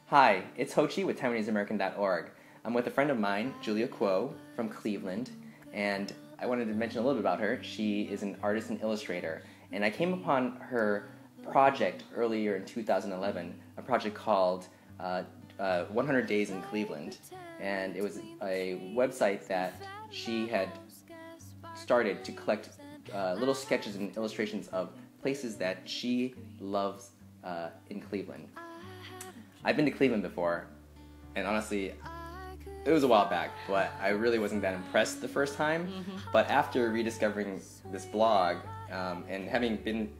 Hi, it's Ho Chie with TaiwaneseAmerican.org. I'm with a friend of mine, Julia Kuo, from Cleveland, and I wanted to mention a little bit about her. She is an artist and illustrator, and I came upon her project earlier in 2011, a project called 100 Days in Cleveland, and it was a website that she had started to collect little sketches and illustrations of places that she loves in Cleveland. I've been to Cleveland before, and honestly, it was a while back, but I really wasn't that impressed the first time. But after rediscovering this blog, and having been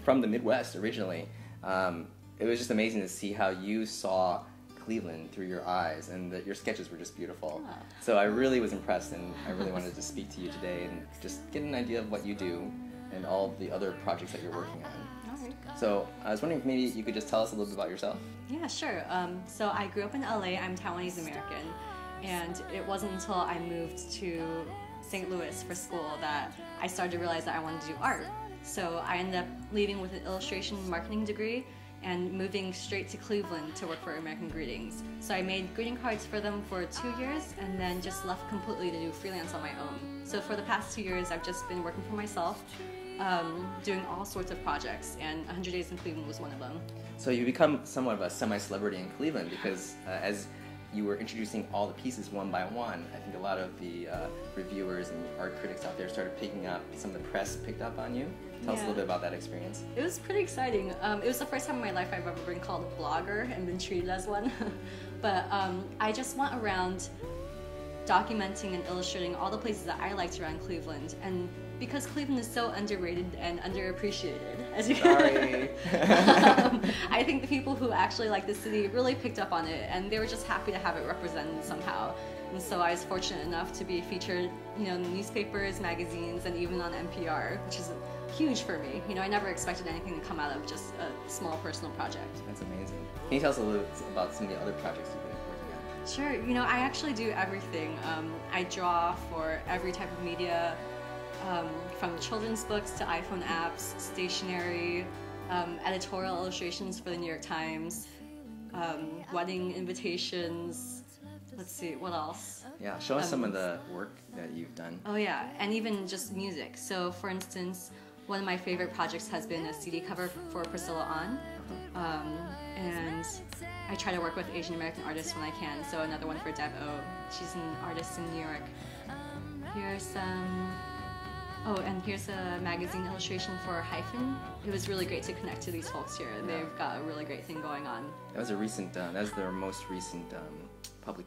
from the Midwest originally, it was just amazing to see how you saw Cleveland through your eyes, and that your sketches were just beautiful. So I really was impressed, and I really wanted to speak to you today and just get an idea of what you do and all of the other projects that you're working on. So I was wondering if maybe you could just tell us a little bit about yourself. Yeah, sure. So I grew up in LA. I'm Taiwanese American, and it wasn't until I moved to St. Louis for school that I started to realize that I wanted to do art. So I ended up leaving with an illustration marketing degree and moving straight to Cleveland to work for American Greetings. So I made greeting cards for them for 2 years and then just left completely to do freelance on my own. So for the past 2 years, I've just been working for myself, doing all sorts of projects, and 100 Days in Cleveland was one of them. So you become somewhat of a semi-celebrity in Cleveland because as you were introducing all the pieces one by one, I think a lot of the reviewers and art critics out there started picking up, some of the press picked up on you. Tell us a little bit about that experience. It was pretty exciting. It was the first time in my life I've ever been called a blogger and been treated as one. But I just went around documenting and illustrating all the places that I liked around Cleveland. And because Cleveland is so underrated and underappreciated, as you Sorry. I think the people who actually like the city really picked up on it, and they were just happy to have it represented somehow. And so I was fortunate enough to be featured, in newspapers, magazines, and even on NPR, which is huge for me. I never expected anything to come out of just a small personal project. That's amazing. Can you tell us a little about some of the other projects you've been working on? Sure. I actually do everything. I draw for every type of media, from children's books to iPhone apps, stationery, editorial illustrations for the New York Times, wedding invitations. Let's see, what else? Yeah, show us some of the work that you've done. Oh yeah, and even just music. So for instance, one of my favorite projects has been a CD cover for Priscilla On. And I try to work with Asian American artists when I can. So another one for Deb O. She's an artist in New York. Here's here's a magazine illustration for Hyphen. It was really great to connect to these folks here. Yeah. They've got a really great thing going on. That was a recent, that was their most recent public,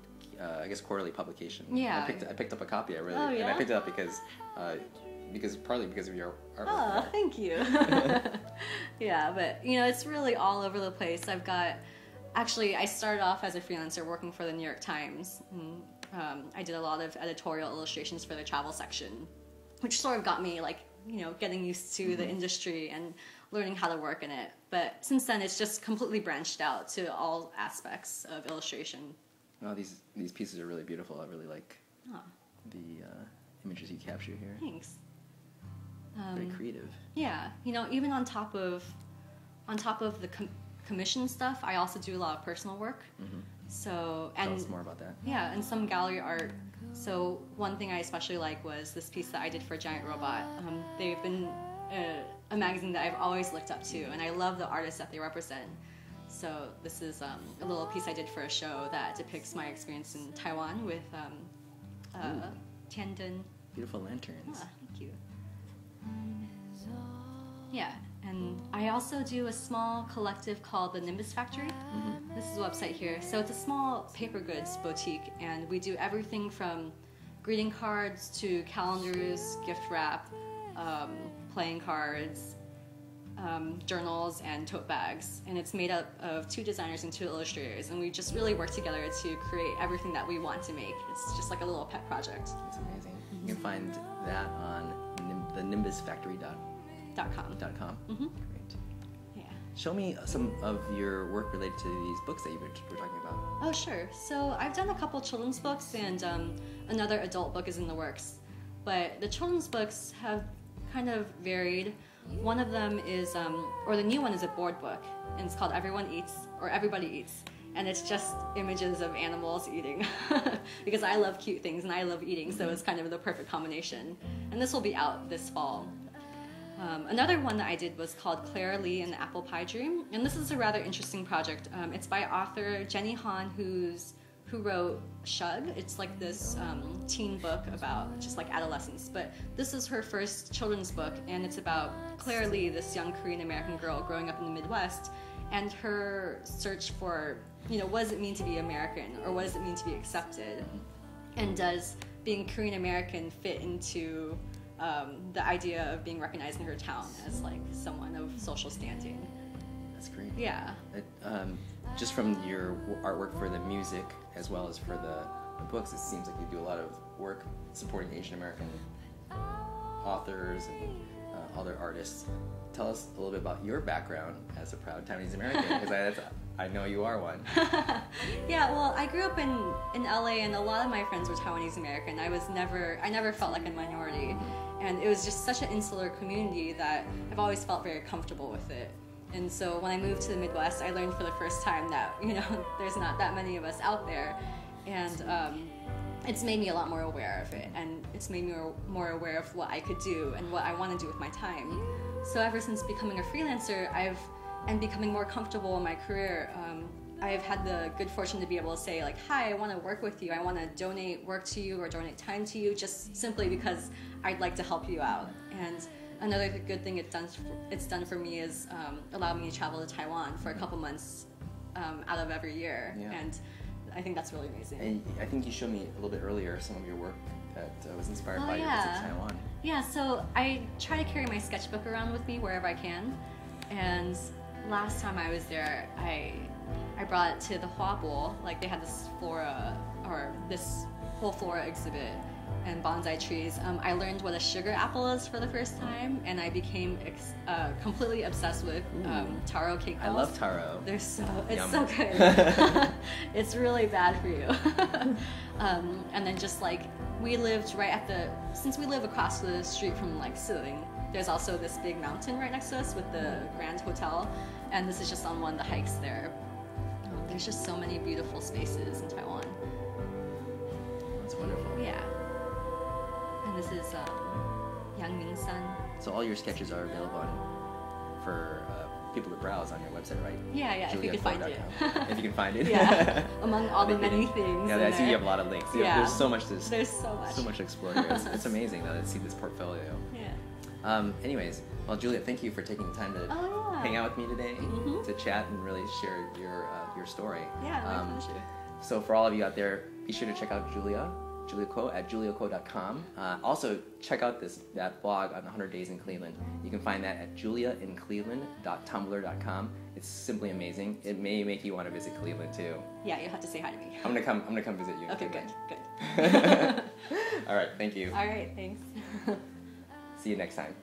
quarterly publication. Yeah. I picked up a copy. And yeah? I picked it up partly because of your artwork. Oh, thank you. Yeah, but it's really all over the place. Actually, I started off as a freelancer working for the New York Times. I did a lot of editorial illustrations for the travel section, which sort of got me getting used to the industry and learning how to work in it. But since then, it's just completely branched out to all aspects of illustration. Oh, these pieces are really beautiful. I really like the images you capture here. Thanks. Very creative. Yeah, even on top of the commission stuff, I also do a lot of personal work. So tell us more about that. Yeah, and some gallery art. So one thing I especially like was this piece that I did for Giant Robot. They've been a magazine that I've always looked up to, and I love the artists that they represent. So this is a little piece I did for a show that depicts my experience in Taiwan with Tianden. Beautiful lanterns. Thank you. Yeah, and I also do a small collective called the Nimbus Factory. This is a website here. So it's a small paper goods boutique, and we do everything from greeting cards to calendars, gift wrap, playing cards, journals, and tote bags. And it's made up of 2 designers and 2 illustrators, and we just really work together to create everything that we want to make. It's just like a little pet project. That's amazing. You can find that on the nimbusfactory.com. Great. Yeah. Show me some of your work related to these books that you were talking about. Oh, sure. So I've done a couple children's books, and another adult book is in the works. But the children's books have kind of varied. One of them is, or the new one is a board book, and it's called Everyone Eats, or Everybody Eats. and it's just images of animals eating because I love cute things and I love eating, so it's kind of the perfect combination. And this will be out this fall. Another one that I did was called Clara Lee and the Apple Pie Dream, and this is a rather interesting project. It's by author Jenny Han, who wrote Shug. It's like this teen book about just like adolescence, but this is her first children's book, and it's about Clara Lee, this young Korean American girl growing up in the Midwest, and her search for, what does it mean to be American, or what does it mean to be accepted, and does being Korean American fit into the idea of being recognized in her town as like someone of social standing. That's great. Yeah. Just from your artwork for the music as well as for the books, it seems like you do a lot of work supporting Asian American authors and other artists. Tell us a little bit about your background as a proud Taiwanese American, because I know you are one. Yeah, well, I grew up in LA, and a lot of my friends were Taiwanese American. I never felt like a minority, and it was just such an insular community that I've always felt very comfortable with it. And so when I moved to the Midwest, I learned for the first time that, there's not that many of us out there. And it's made me a lot more aware of it. And it's made me more aware of what I could do and what I want to do with my time. So ever since becoming a freelancer, and becoming more comfortable in my career, I've had the good fortune to be able to say, like, hi, I want to work with you. I want to donate work to you or donate time to you, just simply because I'd like to help you out. And another good thing it's done for me is allow me to travel to Taiwan for a couple months out of every year, and I think that's really amazing. And I think you showed me a little bit earlier some of your work that was inspired by your visit to Taiwan. Yeah, so I try to carry my sketchbook around with me wherever I can, and last time I was there, I brought it to the Hua Bowl. Like, they had this whole flora exhibit and bonsai trees. I learned what a sugar apple is for the first time, and I became completely obsessed with taro cake balls. I love taro. It's so good. It's really bad for you. And then just like, since we live across the street from like Siling, there's also this big mountain right next to us with the Grand Hotel, and this is just on one of the hikes there. There's just so many beautiful spaces in Taiwan. That's wonderful. Yeah. And this is Yangming Sun. So all your sketches are available for people to browse on your website, right? Yeah, if you can find it. If you can find it. Yeah, among all the many things. Yeah, I see you have a lot of links. Yeah. There's so much to explore here. It's amazing though to see this portfolio. Yeah. Anyways, well, Julia, thank you for taking the time to hang out with me today, to chat and really share your story. Yeah, my pleasure. So for all of you out there, be sure to check out Julia Kuo at juliakuo.com. Also, check out that blog on 100 Days in Cleveland. You can find that at juliaincleveland.tumblr.com. It's simply amazing. It may make you want to visit Cleveland too. Yeah, you'll have to say hi to me. I'm gonna come visit you. Okay, good. All right, thank you. All right, thanks. See you next time.